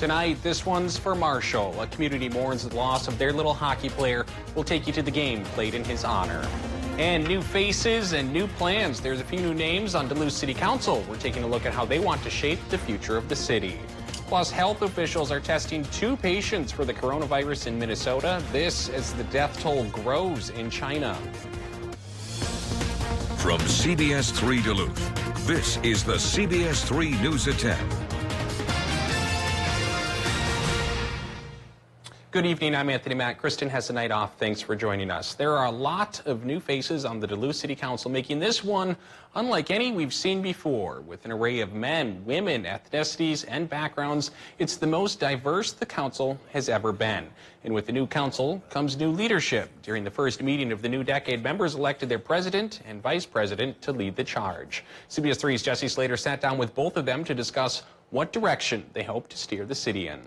Tonight, this one's for Marshall. A community mourns the loss of their little hockey player. We'll take you to the game played in his honor. And new faces and new plans. There's a few new names on Duluth City Council. We're taking a look at how they want to shape the future of the city. Plus, health officials are testing 2 patients for the coronavirus in Minnesota. This as the death toll grows in China. From CBS3 Duluth, this is the CBS3 News at 10. Good evening, I'm Anthony Mack. Kristen has the night off. Thanks for joining us. There are a lot of new faces on the Duluth City Council, making this one unlike any we've seen before. With an array of men, women, ethnicities, and backgrounds, it's the most diverse the council has ever been. And with the new council comes new leadership. During the first meeting of the new decade, members elected their president and vice president to lead the charge. CBS 3's Jesse Slater sat down with both of them to discuss what direction they hope to steer the city in.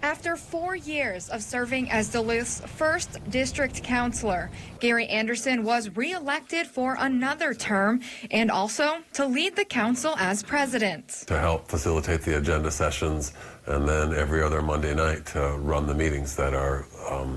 After 4 years of serving as Duluth's 1st district councilor, Gary Anderson was re-elected for another term and also to lead the council as president. To help facilitate the agenda sessions and then every other Monday night to run the meetings that are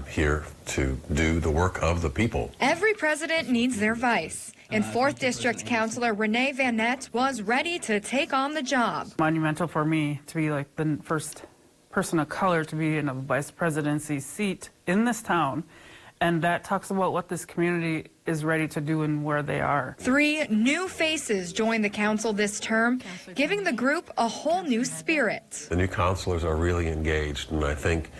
here to do the work of the people. Every president needs their vice. And 4th District Councilor Renee Van Nett was ready to take on the job. Monumental for me to be like the first person of color to be in a vice presidency seat in this town, and that talks about what this community is ready to do and where they are. 3 new faces joined the council this term, giving the group a whole new spirit. The new councilors are really engaged, and I think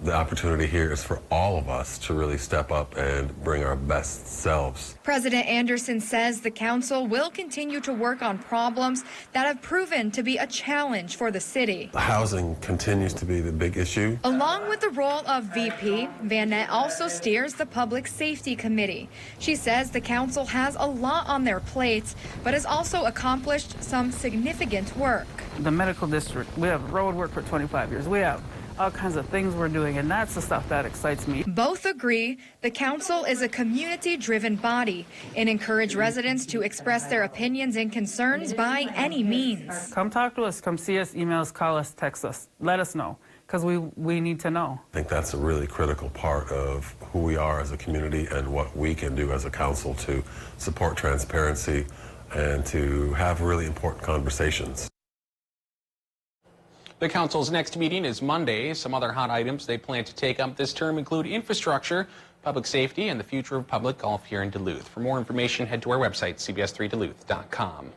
the opportunity here is for all of us to really step up and bring our best selves. President Anderson says the council will continue to work on problems that have proven to be a challenge for the city. The housing continues to be the big issue. Along with the role of VP, Van Nett also steers the Public Safety Committee. She says the council has a lot on their plates, but has also accomplished some significant work. The medical district, we have road work for 25 years. We have all kinds of things we're doing, and that's the stuff that excites me. Both agree the council is a community-driven body and encourage residents to express their opinions and concerns by any means. Come talk to us, come see us, email us, call us, text us. Let us know, because we need to know. I think that's a really critical part of who we are as a community and what we can do as a council to support transparency and to have really important conversations. The council's next meeting is Monday. Some other hot items they plan to take up this term include infrastructure, public safety, and the future of public golf here in Duluth. For more information, head to our website, cbs3duluth.com.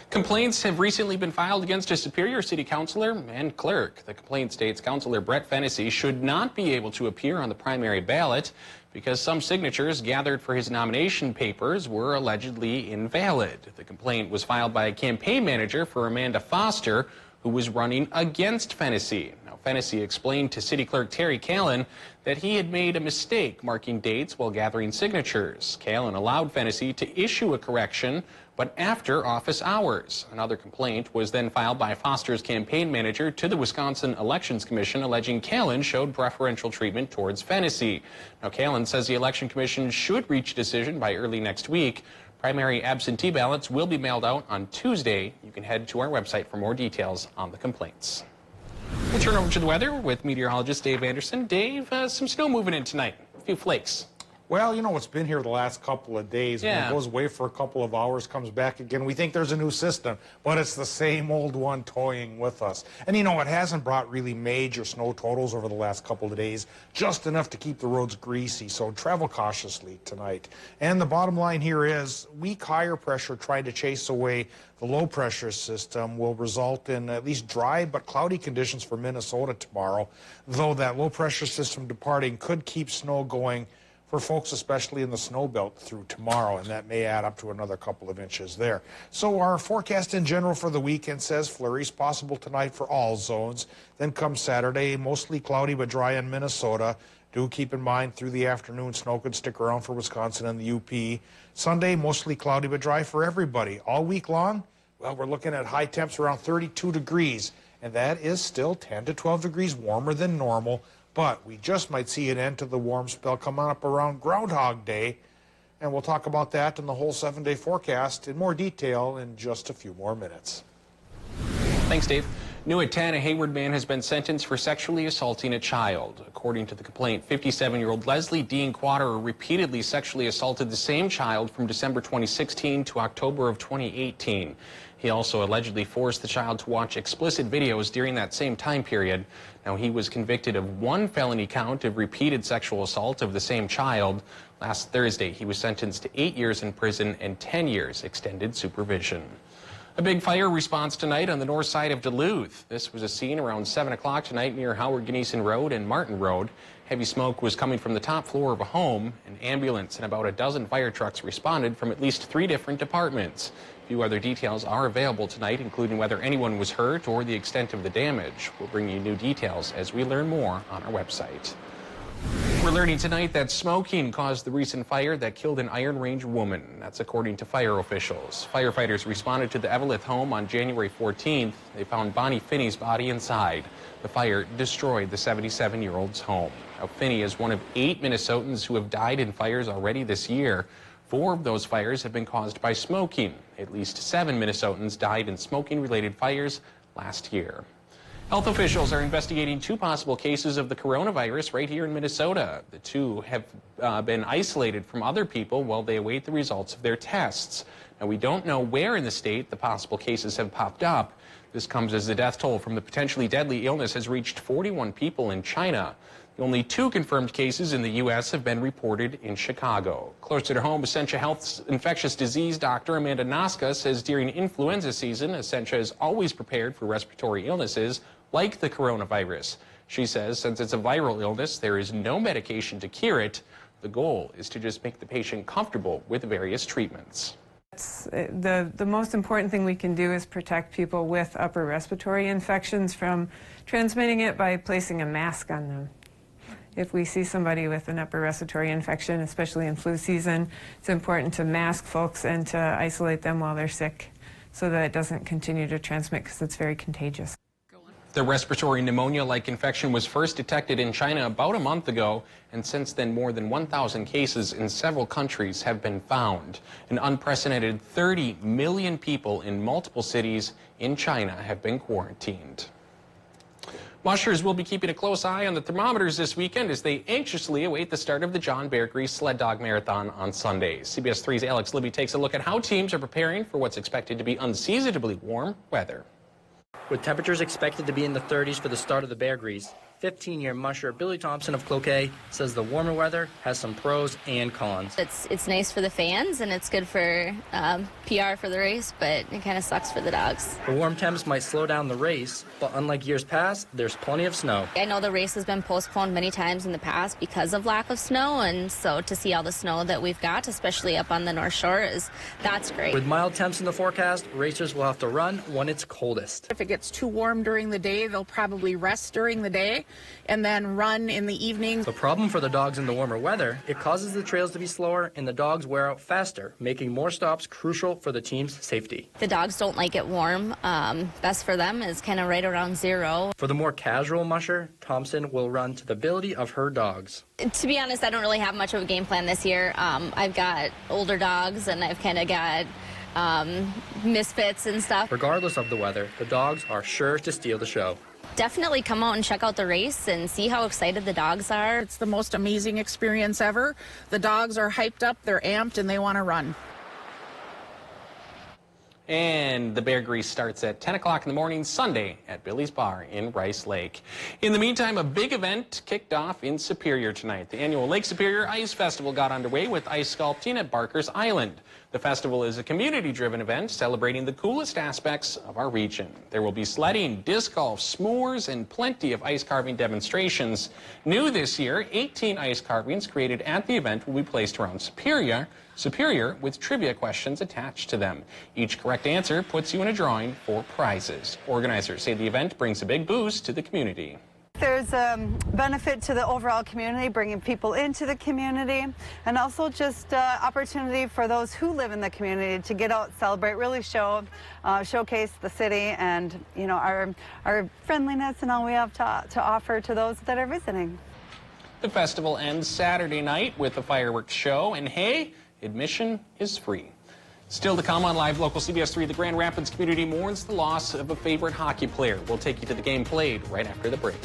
Complaints have recently been filed against a Superior City Councilor and clerk. The complaint states Councilor Brett Fennessy should not be able to appear on the primary ballot because some signatures gathered for his nomination papers were allegedly invalid. The complaint was filed by a campaign manager for Amanda Foster, who was running against Fennessy. Now, Fennessy explained to City Clerk Terry Callan that he had made a mistake marking dates while gathering signatures. Callan allowed Fennessy to issue a correction, but after office hours. Another complaint was then filed by Foster's campaign manager to the Wisconsin Elections Commission, alleging Callan showed preferential treatment towards Fennessy. Now, Callan says the Election Commission should reach a decision by early next week. Primary absentee ballots will be mailed out on Tuesday. You can head to our website for more details on the complaints. We'll turn over to the weather with meteorologist Dave Anderson. Dave, some snow moving in tonight, a few flakes. Well, you know, it's been here the last couple of days. Yeah. When it goes away for a couple of hours, comes back again. We think there's a new system, but it's the same old one toying with us. And, you know, it hasn't brought really major snow totals over the last couple of days, just enough to keep the roads greasy, so travel cautiously tonight. And the bottom line here is weak higher pressure trying to chase away the low pressure system will result in at least dry but cloudy conditions for Minnesota tomorrow, though that low pressure system departing could keep snow going for folks, especially in the snow belt through tomorrow, and that may add up to another couple of inches there. So our forecast in general for the weekend says flurries possible tonight for all zones. Then comes Saturday, mostly cloudy but dry in Minnesota. Do keep in mind through the afternoon, snow could stick around for Wisconsin and the UP. Sunday, mostly cloudy but dry for everybody. All week long, well, we're looking at high temps around 32 degrees, and that is still 10 to 12 degrees warmer than normal. But we just might see an end to the warm spell coming up around Groundhog Day. And we'll talk about that and the whole 7-day forecast in more detail in just a few more minutes. Thanks, Dave. New at 10, a Hayward man has been sentenced for sexually assaulting a child. According to the complaint, 57-year-old Leslie Dean Quaterer repeatedly sexually assaulted the same child from December 2016 to October of 2018. He also allegedly forced the child to watch explicit videos during that same time period. Now, he was convicted of one felony count of repeated sexual assault of the same child. Last Thursday, he was sentenced to 8 years in prison and 10 years extended supervision. A big fire response tonight on the north side of Duluth. This was a scene around 7 o'clock tonight near Howard Gneeson Road and Martin Road. Heavy smoke was coming from the top floor of a home. An ambulance and about a dozen fire trucks responded from at least 3 different departments. A few other details are available tonight, including whether anyone was hurt or the extent of the damage. We'll bring you new details as we learn more on our website. We're learning tonight that smoking caused the recent fire that killed an Iron Range woman. That's according to fire officials. Firefighters responded to the Eveleth home on January 14th. They found Bonnie Finney's body inside. The fire destroyed the 77-year-old's home. Now, Finney is one of 8 Minnesotans who have died in fires already this year. 4 of those fires have been caused by smoking. At least 7 Minnesotans died in smoking-related fires last year. Health officials are investigating 2 possible cases of the coronavirus right here in Minnesota. The 2 have been isolated from other people while they await the results of their tests. Now, we don't know where in the state the possible cases have popped up. This comes as the death toll from the potentially deadly illness has reached 41 people in China. Only 2 confirmed cases in the U.S. have been reported in Chicago. Closer to home, Essentia Health's infectious disease doctor Amanda Noska says during influenza season, Essentia is always prepared for respiratory illnesses like the coronavirus. She says since it's a viral illness, there is no medication to cure it. The goal is to just make the patient comfortable with various treatments. The most important thing we can do is protect people with upper respiratory infections from transmitting it by placing a mask on them. If we see somebody with an upper respiratory infection, especially in flu season, it's important to mask folks and to isolate them while they're sick so that it doesn't continue to transmit because it's very contagious. The respiratory pneumonia-like infection was first detected in China about a month ago, and since then more than 1,000 cases in several countries have been found. An unprecedented 30 million people in multiple cities in China have been quarantined. Mushers will be keeping a close eye on the thermometers this weekend as they anxiously await the start of the John Bear Grease Sled Dog Marathon on Sunday. CBS 3's Alex Libby takes a look at how teams are preparing for what's expected to be unseasonably warm weather. With temperatures expected to be in the 30s for the start of the Bear Grease, 15-year musher Billy Thompson of Cloquet says the warmer weather has some pros and cons. It's nice for the fans and it's good for PR for the race, but it kind of sucks for the dogs. The warm temps might slow down the race, but unlike years past, there's plenty of snow. I know the race has been postponed many times in the past because of lack of snow, and so to see all the snow that we've got, especially up on the North Shore, that's great. With mild temps in the forecast, racers will have to run when it's coldest. If it gets too warm during the day, they'll probably rest during the day and then run in the evening. The problem for the dogs in the warmer weather, it causes the trails to be slower and the dogs wear out faster, making more stops crucial for the team's safety. The dogs don't like it warm. Best for them is kind of right around 0. For the more casual musher, Thompson will run to the ability of her dogs. To be honest, I don't really have much of a game plan this year. I've got older dogs and I've kind of got misfits and stuff. Regardless of the weather, the dogs are sure to steal the show. Definitely come out and check out the race and see how excited the dogs are. It's the most amazing experience ever. The dogs are hyped up, they're amped, and they want to run. And the Bear Grease starts at 10 o'clock in the morning Sunday at Billy's Bar in Rice Lake. In the meantime, a big event kicked off in Superior tonight. The annual Lake Superior Ice Festival got underway with ice sculpting at Barker's Island. The festival is a community-driven event celebrating the coolest aspects of our region. There will be sledding, disc golf, s'mores, and plenty of ice carving demonstrations. New this year, 18 ice carvings created at the event will be placed around Superior with trivia questions attached to them. Each correct answer puts you in a drawing for prizes. Organizers say the event brings a big boost to the community. There's a benefit to the overall community, bringing people into the community, and also just opportunity for those who live in the community to get out, celebrate, really showcase the city and, you know, our friendliness and all we have to offer to those that are visiting. The festival ends Saturday night with a fireworks show, and hey, admission is free. Still to come on Live Local CBS 3, the Grand Rapids community mourns the loss of a favorite hockey player. We'll take you to the game played right after the break.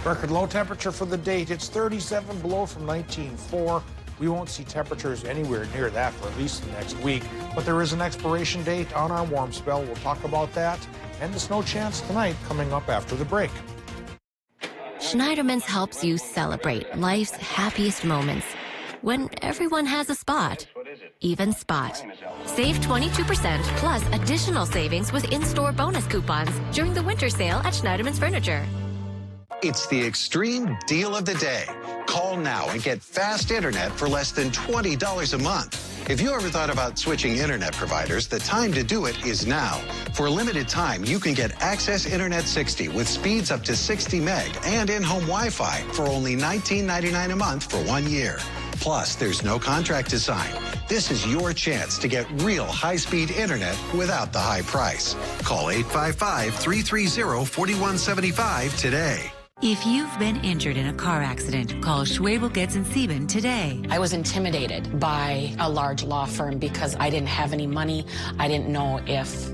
Record low temperature for the date. It's 37 below from 19.4. We won't see temperatures anywhere near that for at least the next week. But there is an expiration date on our warm spell. We'll talk about that and the snow chance tonight coming up after the break. Schneiderman's helps you celebrate life's happiest moments when everyone has a spot. Even Spot. Save 22% plus additional savings with in-store bonus coupons during the winter sale at Schneiderman's Furniture. It's the extreme deal of the day. Call now and get fast internet for less than $20 a month. If you ever thought about switching internet providers, the time to do it is now. For a limited time, you can get Access Internet 60 with speeds up to 60 meg and in-home Wi-Fi for only $19.99 a month for 1 year. Plus, there's no contract to sign. This is your chance to get real high-speed internet without the high price. Call 855-330-4175 today. If you've been injured in a car accident, call Schwabel, Getz & Sieben today. I was intimidated by a large law firm because I didn't have any money. I didn't know if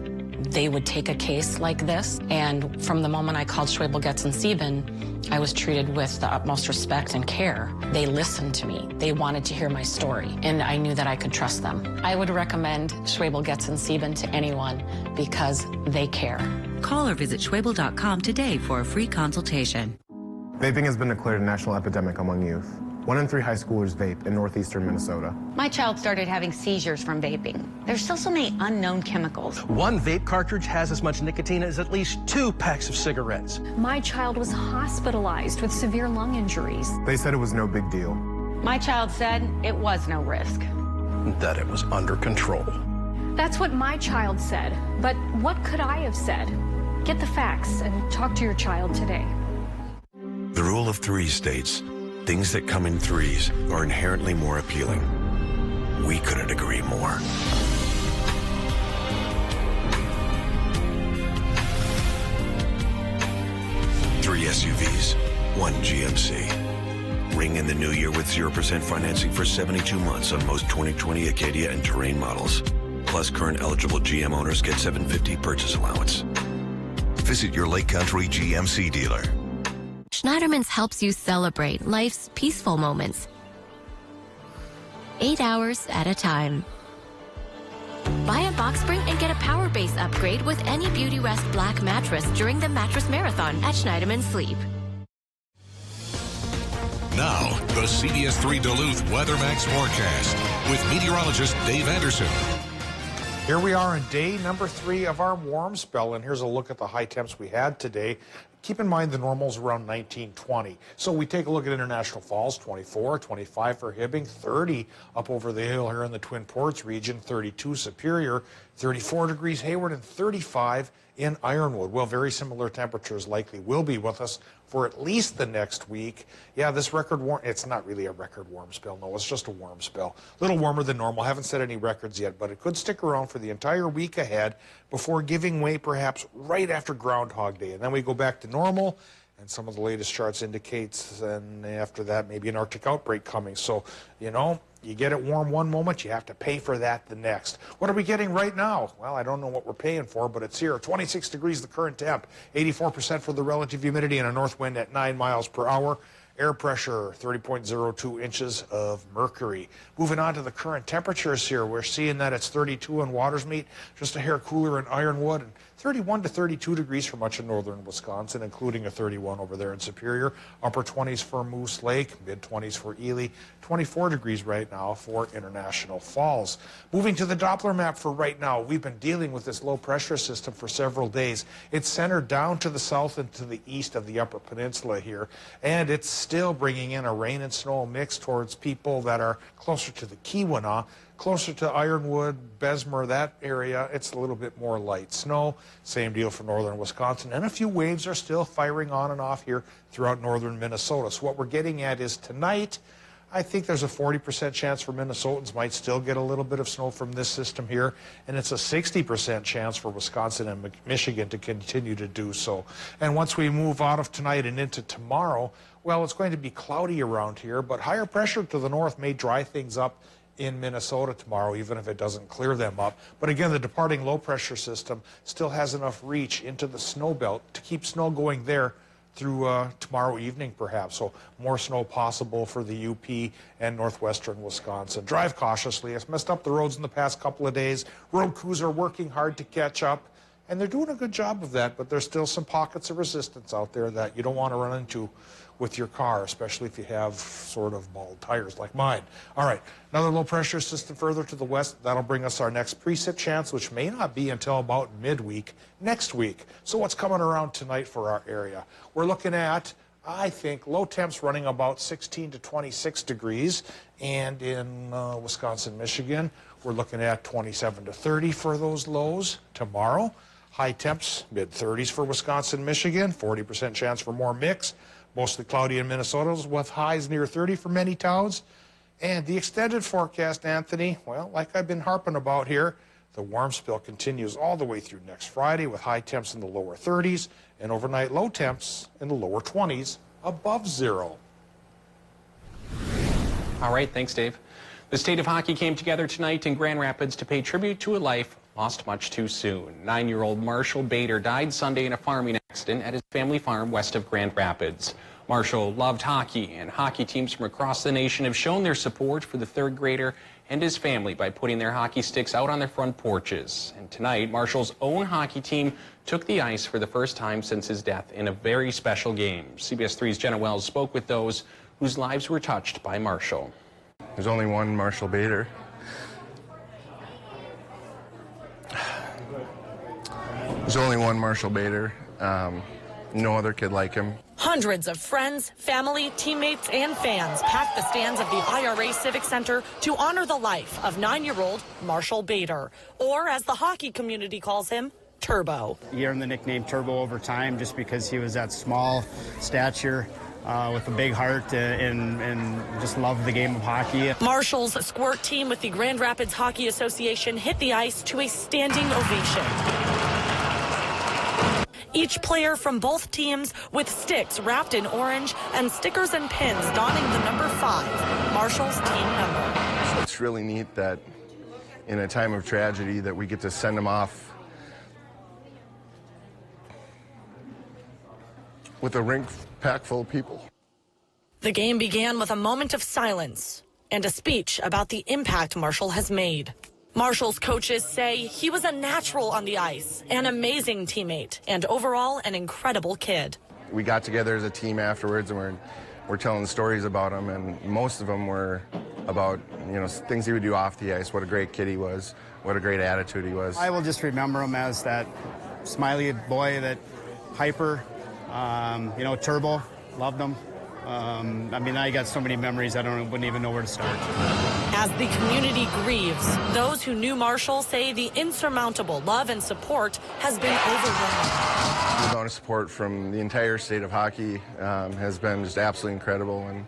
they would take a case like this. And from the moment I called Schwabel, Getz & Sieben, I was treated with the utmost respect and care. They listened to me. They wanted to hear my story, and I knew that I could trust them. I would recommend Schwabel, Getz & Sieben to anyone because they care. Call or visit Schwabel.com today for a free consultation. Vaping has been declared a national epidemic among youth. 1 in 3 high schoolers vape in northeastern Minnesota. My child started having seizures from vaping. There's still so many unknown chemicals. 1 vape cartridge has as much nicotine as at least 2 packs of cigarettes. My child was hospitalized with severe lung injuries. They said it was no big deal. My child said it was no risk. That it was under control. That's what my child said. But what could I have said? Get the facts and talk to your child today. The rule of 3 states, things that come in threes are inherently more appealing. We couldn't agree more. Three SUVs, 1 GMC. Ring in the new year with 0% financing for 72 months on most 2020 Acadia and Terrain models. Plus, current eligible GM owners get $750 purchase allowance. Visit your Lake Country GMC dealer. Schneiderman's helps you celebrate life's peaceful moments. 8 hours at a time. Buy a box spring and get a power base upgrade with any Beauty Rest Black mattress during the Mattress Marathon at Schneiderman Sleep. Now, the CBS3 Duluth WeatherMax forecast with meteorologist Dave Anderson. Here we are on day number 3 of our warm spell, and here's a look at the high temps we had today. Keep in mind the normal's around 19, 20. So we take a look at International Falls, 24, 25 for Hibbing, 30 up over the hill here in the Twin Ports region, 32 Superior, 34 degrees Hayward, and 35 in Ironwood. Well, very similar temperatures likely will be with us for at least the next week. Yeah, this record warm, it's not really a record warm spell, no, it's just a warm spell. A little warmer than normal, haven't set any records yet, but it could stick around for the entire week ahead before giving way perhaps right after Groundhog Day. And then we go back to normal, and some of the latest charts indicates, and after that, maybe an Arctic outbreak coming. So, you know, you get it warm one moment, you have to pay for that the next. What are we getting right now? Well, I don't know what we're paying for, but it's here. 26 degrees the current temp, 84% for the relative humidity, and a north wind at 9 miles per hour. Air pressure, 30.02 inches of mercury. Moving on to the current temperatures here, we're seeing that it's 32 in Watersmeet, just a hair cooler in Ironwood, and 31 to 32 degrees for much of northern Wisconsin, including a 31 over there in Superior. Upper 20s for Moose Lake, mid-20s for Ely, 24 degrees right now for International Falls. Moving to the Doppler map for right now, we've been dealing with this low pressure system for several days. It's centered down to the south and to the east of the Upper Peninsula here, and it's still bringing in a rain and snow mix towards people that are closer to the Keweenaw. Closer to Ironwood, Bessemer, that area, it's a little bit more light snow. Same deal for northern Wisconsin. And a few waves are still firing on and off here throughout northern Minnesota. So what we're getting at is tonight, I think there's a 40% chance for Minnesotans might still get a little bit of snow from this system here. And it's a 60% chance for Wisconsin and Michigan to continue to do so. And once we move out of tonight and into tomorrow, Well, it's going to be cloudy around here, but higher pressure to the north may dry things up in Minnesota tomorrow, even if it doesn't clear them up. But again, the departing low pressure system still has enough reach into the snow belt to keep snow going there through tomorrow evening, perhaps. So more snow possible for the UP and northwestern Wisconsin. Drive cautiously. It's messed up the roads in the past couple of days. Road crews are working hard to catch up, and they're doing a good job of that, but there's still some pockets of resistance out there that you don't want to run into with your car, especially if you have sort of bald tires like mine. All right, another low pressure system further to the west. That'll bring us our next precip chance, which may not be until about midweek next week. So what's coming around tonight for our area? We're looking at, I think, low temps running about 16 to 26 degrees. And in Wisconsin, Michigan, we're looking at 27 to 30 for those lows tomorrow. High temps, mid-30s for Wisconsin, Michigan, 40% chance for more mix. Mostly cloudy in Minnesota with highs near 30 for many towns. And the extended forecast, Anthony, well, like I've been harping about here, the warm spell continues all the way through next Friday with high temps in the lower 30s and overnight low temps in the lower 20s above zero. All right, thanks, Dave. The state of hockey came together tonight in Grand Rapids to pay tribute to a life lost much too soon. 9-year-old Marshall Bader died Sunday in a farming accident at his family farm west of Grand Rapids. Marshall loved hockey, and hockey teams from across the nation have shown their support for the third grader and his family by putting their hockey sticks out on their front porches. And tonight, Marshall's own hockey team took the ice for the first time since his death in a very special game. CBS 3's Jenna Wells spoke with those whose lives were touched by Marshall. There's only one Marshall Bader. There's only one Marshall Bader. No other kid like him. Hundreds of friends, family, teammates, and fans packed the stands of the IRA Civic Center to honor the life of 9-year-old Marshall Bader, or as the hockey community calls him, Turbo. He earned the nickname Turbo over time just because he was that small stature with a big heart and just loved the game of hockey. Marshall's squirt team with the Grand Rapids Hockey Association hit the ice to a standing ovation. Each player from both teams with sticks wrapped in orange and stickers and pins donning the number 5, Marshall's team number. So it's really neat that in a time of tragedy that we get to send them off with a rink packed full of people. The game began with a moment of silence and a speech about the impact Marshall has made. Marshall's coaches say he was a natural on the ice, an amazing teammate, and overall an incredible kid. We got together as a team afterwards and we're telling stories about him, and most of them were about, things he would do off the ice, what a great kid he was, what a great attitude he was. I will just remember him as that smiley boy, that hyper, Turbo, loved him. I got so many memories, wouldn't even know where to start. As the community grieves, those who knew Marshall say the insurmountable love and support has been overwhelming. The amount of support from the entire state of hockey has been just absolutely incredible, and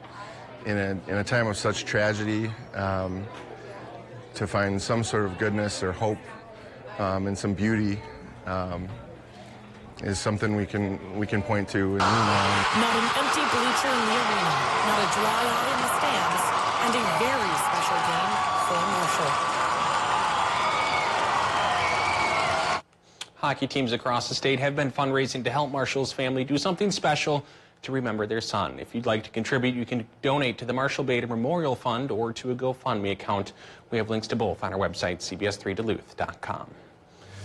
in a time of such tragedy, to find some sort of goodness or hope and some beauty is something we can point to. Not an empty bleacher in the arena, not a dry eye in the stands, and a very special game for Marshall. Hockey teams across the state have been fundraising to help Marshall's family do something special to remember their son. If you'd like to contribute, you can donate to the Marshall Bader Memorial Fund or to a GoFundMe account. We have links to both on our website, CBS3Duluth.com.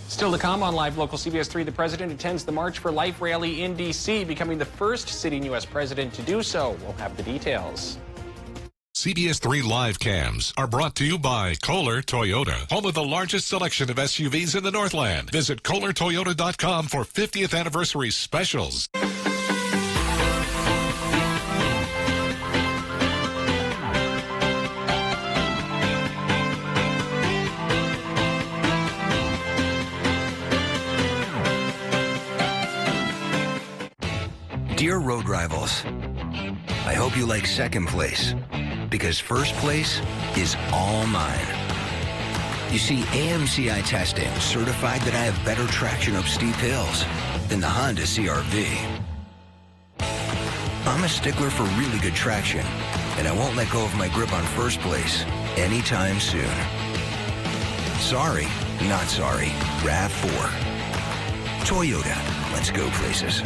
Still to come on Live Local CBS 3, the president attends the March for Life rally in D.C., becoming the first sitting U.S. president to do so. We'll have the details. CBS 3 live cams are brought to you by Kohler Toyota, home of the largest selection of SUVs in the Northland. Visit KohlerToyota.com for 50th anniversary specials. Dear road rivals, I hope you like second place, because first place is all mine. You see, AMCI testing certified that I have better traction up steep hills than the Honda CR-V. I'm I'm a stickler for really good traction, and I won't let go of my grip on first place anytime soon. Sorry, not sorry. RAV4. Toyota, let's go places.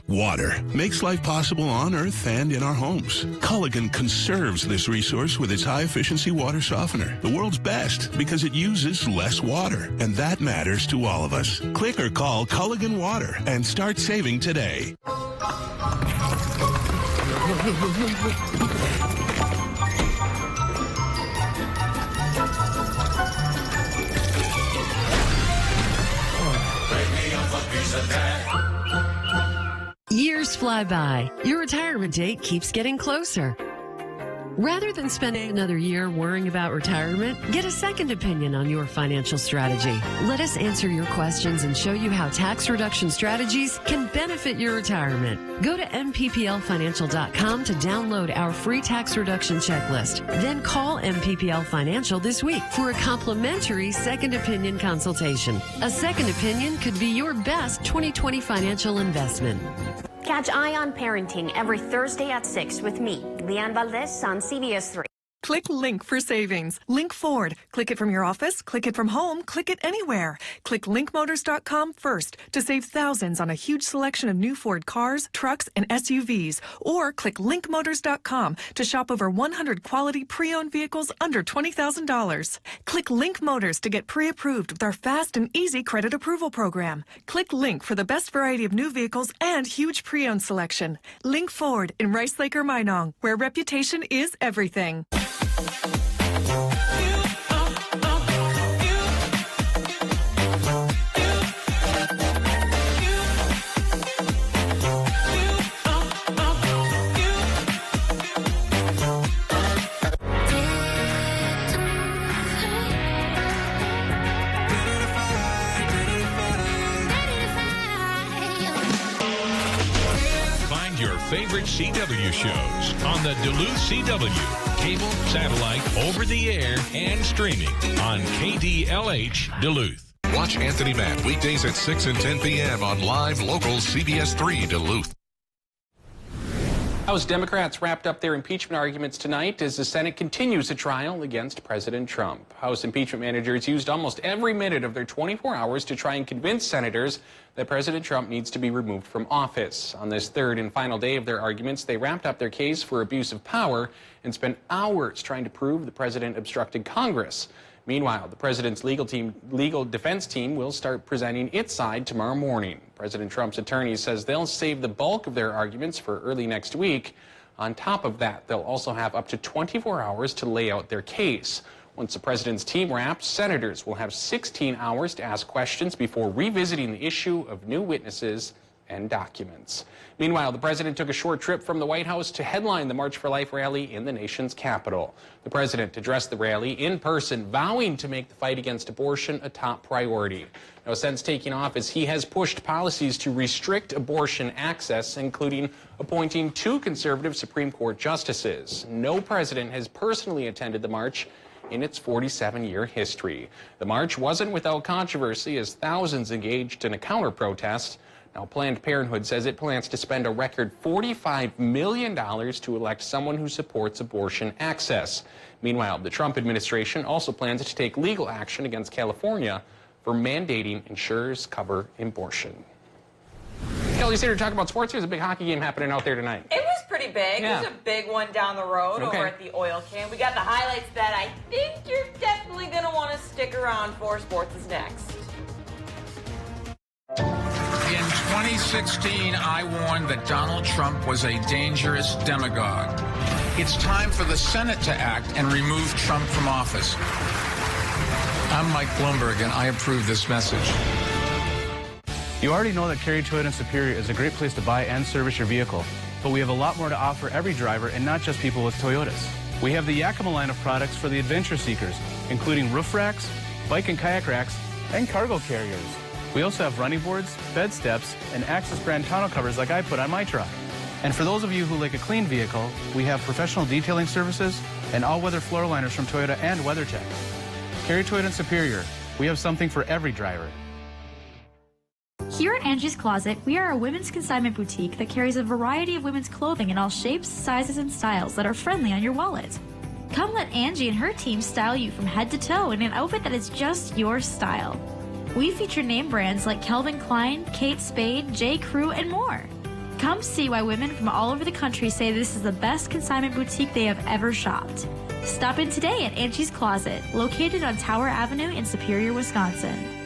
Water makes life possible on Earth and in our homes. Culligan conserves this resource with its high-efficiency water softener, the world's best because it uses less water, and that matters to all of us. Click or call Culligan Water and start saving today. Years fly by. Your retirement date keeps getting closer. Rather than spending another year worrying about retirement, get a second opinion on your financial strategy. Let us answer your questions and show you how tax reduction strategies can benefit your retirement. Go to MPPLFinancial.com to download our free tax reduction checklist. Then call MPPL Financial this week for a complimentary second opinion consultation. A second opinion could be your best 2020 financial investment. Catch Eye on Parenting every Thursday at 6 with me, Leanne Valdez, on CBS3. Click Link for savings. Link Ford. Click it from your office, click it from home, click it anywhere. Click linkmotors.com first to save thousands on a huge selection of new Ford cars, trucks, and SUVs. Or click linkmotors.com to shop over 100 quality pre-owned vehicles under $20,000. Click Link Motors to get pre-approved with our fast and easy credit approval program. Click Link for the best variety of new vehicles and huge pre-owned selection. Link Ford in Rice Lake or Minong, where reputation is everything. Find your favorite CW shows on the Duluth CW. Cable, satellite, over-the-air, and streaming on KDLH Duluth. Watch Anthony Matt weekdays at 6 and 10 p.m. on live local CBS3 Duluth. House Democrats wrapped up their impeachment arguments tonight as the Senate continues a trial against President Trump. House impeachment managers used almost every minute of their 24 hours to try and convince senators that President Trump needs to be removed from office. On this third and final day of their arguments, they wrapped up their case for abuse of power and spent hours trying to prove the president obstructed Congress. Meanwhile, the president's legal defense team will start presenting its side tomorrow morning. President Trump's attorney says they'll save the bulk of their arguments for early next week. On top of that, they'll also have up to 24 hours to lay out their case. Once the president's team wraps, senators will have 16 hours to ask questions before revisiting the issue of new witnesses and documents. Meanwhile, the president took a short trip from the White House to headline the March for Life rally in the nation's capital. The president addressed the rally in person, vowing to make the fight against abortion a top priority. Now, since taking office, he has pushed policies to restrict abortion access, including appointing 2 conservative Supreme Court justices. No president has personally attended the march in its 47-year history. The march wasn't without controversy as thousands engaged in a counter-protest. Now, Planned Parenthood says it plans to spend a record $45 million to elect someone who supports abortion access. Meanwhile, the Trump administration also plans to take legal action against California for mandating insurers cover abortion. Kelly's here to talk about sports. There's a big hockey game happening out there tonight. It was pretty big. Yeah. There's a big one down the road over at the oil can. We got the highlights that I think you're definitely going to want to stick around for. Sports is next. In 2016, I warned that Donald Trump was a dangerous demagogue. It's time for the Senate to act and remove Trump from office. I'm Mike Bloomberg, and I approve this message. You already know that Cary Toyota in Superior is a great place to buy and service your vehicle, but we have a lot more to offer every driver and not just people with Toyotas. We have the Yakima line of products for the adventure seekers, including roof racks, bike and kayak racks, and cargo carriers. We also have running boards, bed steps, and Access brand tonneau covers like I put on my truck. And for those of you who like a clean vehicle, we have professional detailing services and all-weather floor liners from Toyota and WeatherTech. Cary Toyota in Superior, we have something for every driver. Here at Angie's Closet, we are a women's consignment boutique that carries a variety of women's clothing in all shapes, sizes, and styles that are friendly on your wallet. Come let Angie and her team style you from head to toe in an outfit that is just your style. We feature name brands like Calvin Klein, Kate Spade, J. Crew, and more. Come see why women from all over the country say this is the best consignment boutique they have ever shopped. Stop in today at Angie's Closet, located on Tower Avenue in Superior, Wisconsin.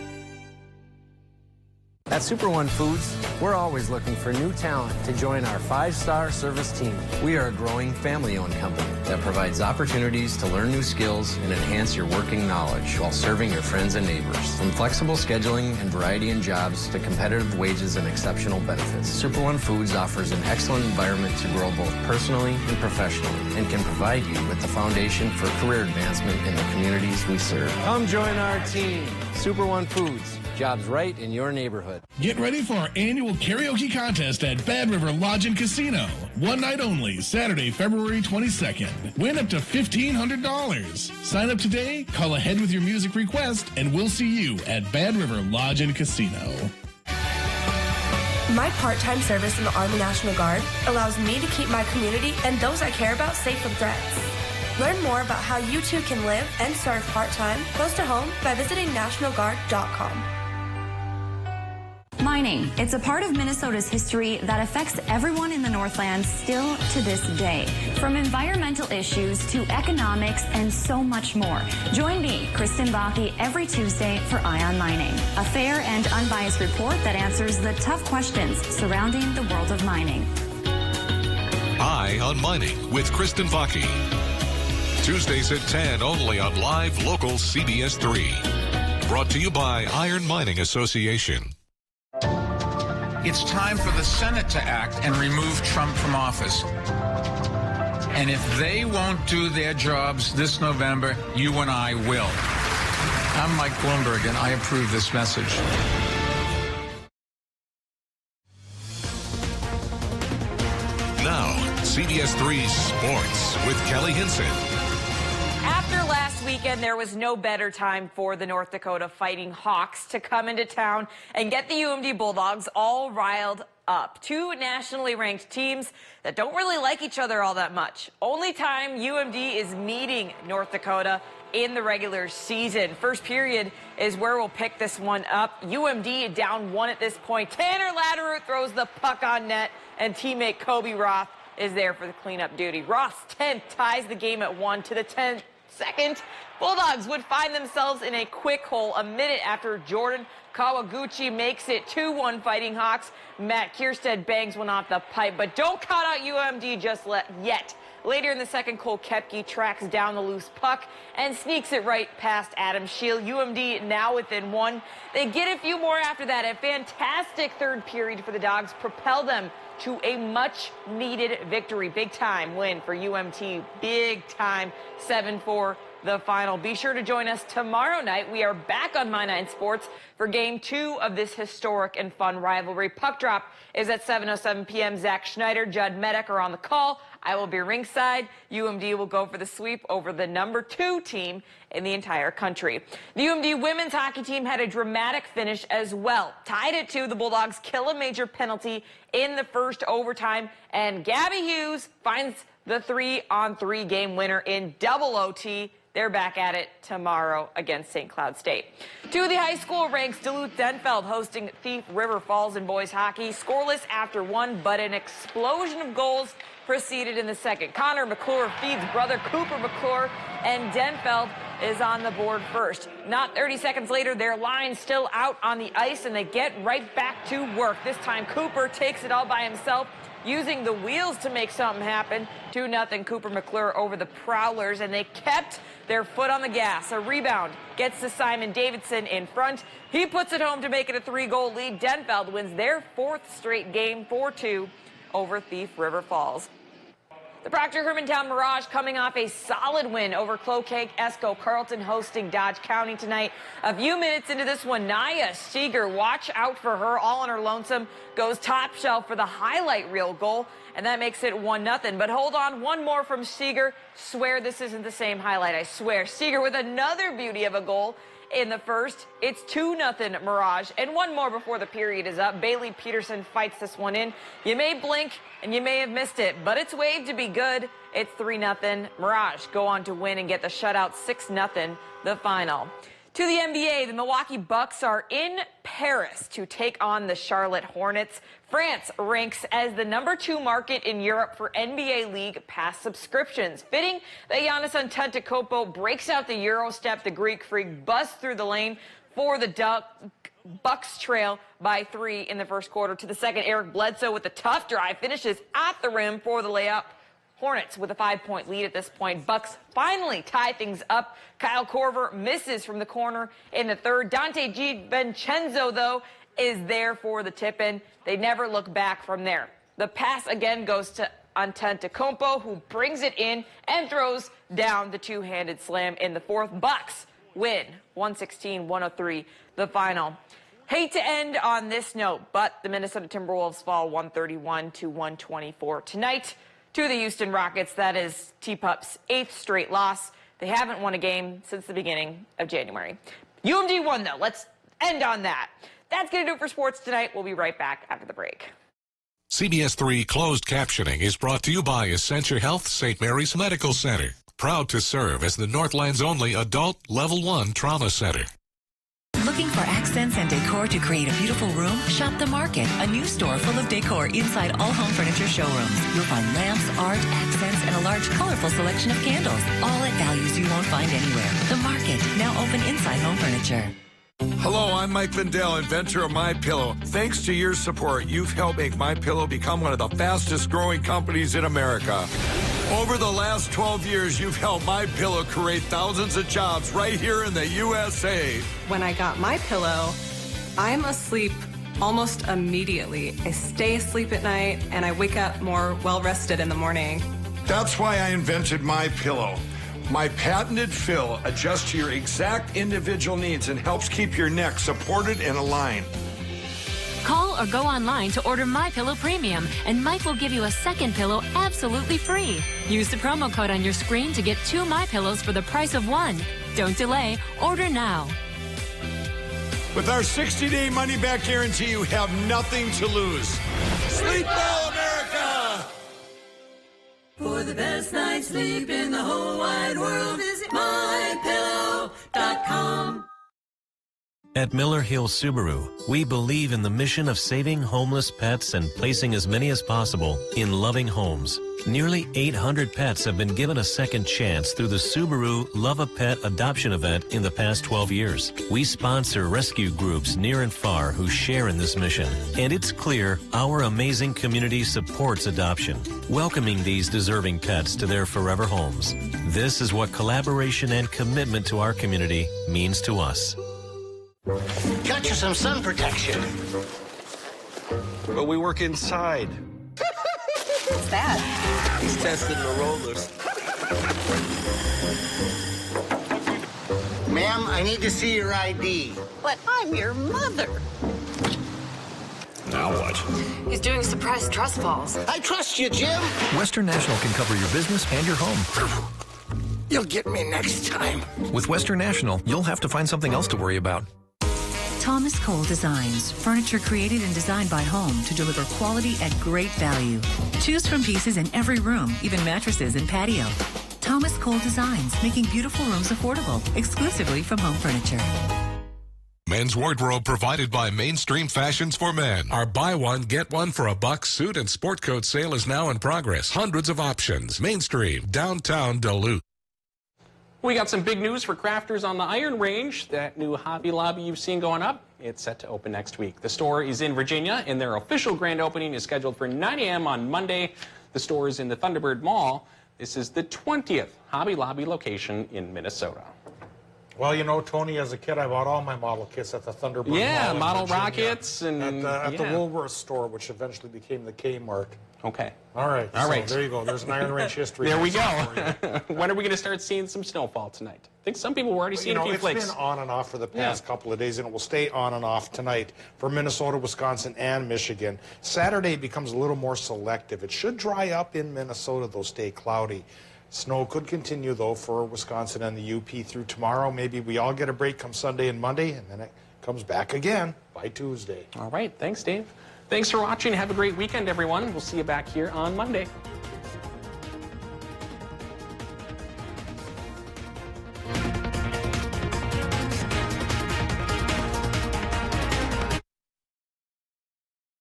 At Super One Foods, we're always looking for new talent to join our 5-star service team. We are a growing family-owned company that provides opportunities to learn new skills and enhance your working knowledge while serving your friends and neighbors. From flexible scheduling and variety in jobs to competitive wages and exceptional benefits, Super One Foods offers an excellent environment to grow both personally and professionally and can provide you with the foundation for career advancement in the communities we serve. Come join our team, Super One Foods. Jobs right in your neighborhood. Get ready for our annual karaoke contest at Bad River Lodge and Casino. One night only, Saturday, February 22nd. Win up to $1,500. Sign up today, call ahead with your music request, and we'll see you at Bad River Lodge and Casino. My part-time service in the Army National Guard allows me to keep my community and those I care about safe from threats. Learn more about how you too can live and serve part-time close to home by visiting nationalguard.com. Mining. It's a part of Minnesota's history that affects everyone in the Northland still to this day. From environmental issues to economics and so much more. Join me, Kristen Bakke, every Tuesday for Eye on Mining, a fair and unbiased report that answers the tough questions surrounding the world of mining. Eye on Mining with Kristen Bakke. Tuesdays at 10 only on live local CBS3. Brought to you by Iron Mining Association. It's time for the Senate to act and remove Trump from office. And if they won't do their jobs this November, you and I will. I'm Mike Bloomberg, and I approve this message. Now, CBS3 Sports with Kelly Hinson. After last weekend, there was no better time for the North Dakota Fighting Hawks to come into town and get the UMD Bulldogs all riled up. Two nationally ranked teams that don't really like each other all that much. Only time UMD is meeting North Dakota in the regular season. First period is where we'll pick this one up. UMD down 1 at this point. Tanner Latteroot throws the puck on net, and teammate Kobe Roth is there for the cleanup duty. Roth's 10th ties the game at 1 to the 10th. Second, Bulldogs would find themselves in a quick hole a minute after Jordan Kawaguchi makes it 2-1 Fighting Hawks. Matt Kierstead bangs one off the pipe, but don't count out UMD just yet. Later in the second, Cole Koepke tracks down the loose puck and sneaks it right past Adam Scheel. UMD now within 1. They get a few more after that. A fantastic third period for the Dogs propelled them to a much-needed victory. Big-time win for UMT. Big-time 7-4 the final. Be sure to join us tomorrow night. We are back on My 9 Sports for Game 2 of this historic and fun rivalry. Puck drop is at 7:07 p.m. Zach Schneider, Judd Medic are on the call. I will be ringside. UMD will go for the sweep over the number 2 team in the entire country. The UMD women's hockey team had a dramatic finish as well. Tied at 2, the Bulldogs kill a major penalty in the first overtime, and Gabby Hughes finds the 3-on-3 game winner in double OT. They're back at it tomorrow against St. Cloud State. 2 of the high school ranks, Duluth-Denfeld hosting Thief River Falls in boys hockey. Scoreless after 1, but an explosion of goals proceeded in the second. Connor McClure feeds brother Cooper McClure, and Denfeld is on the board first. Not 30 seconds later, their line still out on the ice, and they get right back to work. This time, Cooper takes it all by himself, using the wheels to make something happen. 2-0 Cooper McClure over the Prowlers, and they kept their foot on the gas. A rebound gets to Simon Davidson in front. He puts it home to make it a 3-goal lead. Denfeld wins their 4th straight game, 4-2 over Thief River Falls. The Proctor Hermantown Mirage coming off a solid win over Cloquet Esco. Carlton hosting Dodge County tonight. A few minutes into this one, Naya Seeger, watch out for her, all on her lonesome, goes top shelf for the highlight reel goal, and that makes it 1-0. But hold on, one more from Seeger. Swear this isn't the same highlight, I swear. Seeger with another beauty of a goal in the first. It's 2-0 Mirage. And one more before the period is up. Bailey Peterson fights this one in. You may blink and you may have missed it, but it's waved to be good. It's 3-0 Mirage. Go on to win and get the shutout 6-0 the final. To the NBA, the Milwaukee Bucks are in Paris to take on the Charlotte Hornets. France ranks as the #2 market in Europe for NBA League Pass subscriptions. Fitting that Giannis Antetokounmpo breaks out the Euro step. The Greek freak busts through the lane for the Bucks trail by 3 in the first quarter. To the second, Eric Bledsoe with a tough drive finishes at the rim for the layup. Hornets with a 5-point lead at this point. Bucks finally tie things up. Kyle Korver misses from the corner in the third. Dante DiVincenzo, though, is there for the tip-in. They never look back from there. The pass again goes to Antetokounmpo, who brings it in and throws down the two-handed slam in the fourth. Bucks win 116-103, the final. Hate to end on this note, but the Minnesota Timberwolves fall 131-124 tonight to the Houston Rockets. That is T-Pup's 8th straight loss. They haven't won a game since the beginning of January. UMD won, though. Let's end on that. That's going to do it for sports tonight. We'll be right back after the break. CBS3 closed captioning is brought to you by Essentia Health St. Mary's Medical Center. Proud to serve as the Northland's only adult Level 1 trauma center. Looking for accents and decor to create a beautiful room? Shop The Market, a new store full of decor inside all home furniture showrooms. You'll find lamps, art, accents, and a large, colorful selection of candles, all at values you won't find anywhere. The Market, now open inside home furniture. Hello, I'm Mike Lindell, inventor of MyPillow. Thanks to your support, you've helped make MyPillow become one of the fastest growing companies in America. Over the last 12 years, you've helped MyPillow create thousands of jobs right here in the USA. When I got MyPillow, I'm asleep almost immediately. I stay asleep at night and I wake up more well-rested in the morning. That's why I invented MyPillow. My patented fill adjusts to your exact individual needs and helps keep your neck supported and aligned. Call or go online to order MyPillow Premium, and Mike will give you a second pillow absolutely free. Use the promo code on your screen to get 2 MyPillows for the price of 1. Don't delay. Order now. With our 60-day money-back guarantee, you have nothing to lose. Sleep well, America! For the best night's sleep in the whole wide world, visit MyPillow.com. At Miller Hill Subaru, we believe in the mission of saving homeless pets and placing as many as possible in loving homes. Nearly 800 pets have been given a second chance through the Subaru Love a Pet adoption event in the past 12 years. We sponsor rescue groups near and far who share in this mission. And it's clear our amazing community supports adoption, welcoming these deserving pets to their forever homes. This is what collaboration and commitment to our community means to us. Got you some sun protection. But we work inside. What's that? He's testing the rollers. Ma'am, I need to see your ID. But I'm your mother. Now what? He's doing surprise trust falls. I trust you, Jim. Western National can cover your business and your home. You'll get me next time. With Western National, you'll have to find something else to worry about. Thomas Cole Designs, furniture created and designed by home to deliver quality at great value. Choose from pieces in every room, even mattresses and patio. Thomas Cole Designs, making beautiful rooms affordable, exclusively from home furniture. Men's wardrobe provided by Mainstream Fashions for Men. Our buy one, get one for $1 suit and sport coat sale is now in progress. Hundreds of options. Mainstream, downtown Duluth. We got some big news for crafters on the Iron Range. That new Hobby Lobby you've seen going up, it's set to open next week. The store is in Virginia, and their official grand opening is scheduled for 9 a.m. on Monday. The store is in the Thunderbird Mall. This is the 20th Hobby Lobby location in Minnesota. Well, you know, Tony, as a kid, I bought all my model kits at the Thunderbird Mall. Yeah, in model Virginia, rockets and at the Woolworth store, which eventually became the Kmart. Okay. All right. All right. There you go. There's an Iron Range history. There we go. When are we going to start seeing some snowfall tonight? I think some people were already seeing a few flakes. It's been on and off for the past couple of days, and it will stay on and off tonight for Minnesota, Wisconsin, and Michigan. Saturday becomes a little more selective. It should dry up in Minnesota, though stay cloudy. Snow could continue, though, for Wisconsin and the UP through tomorrow. Maybe we all get a break come Sunday and Monday, and then it comes back again by Tuesday. All right. Thanks, Dave. Thanks for watching. Have a great weekend, everyone. We'll see you back here on Monday.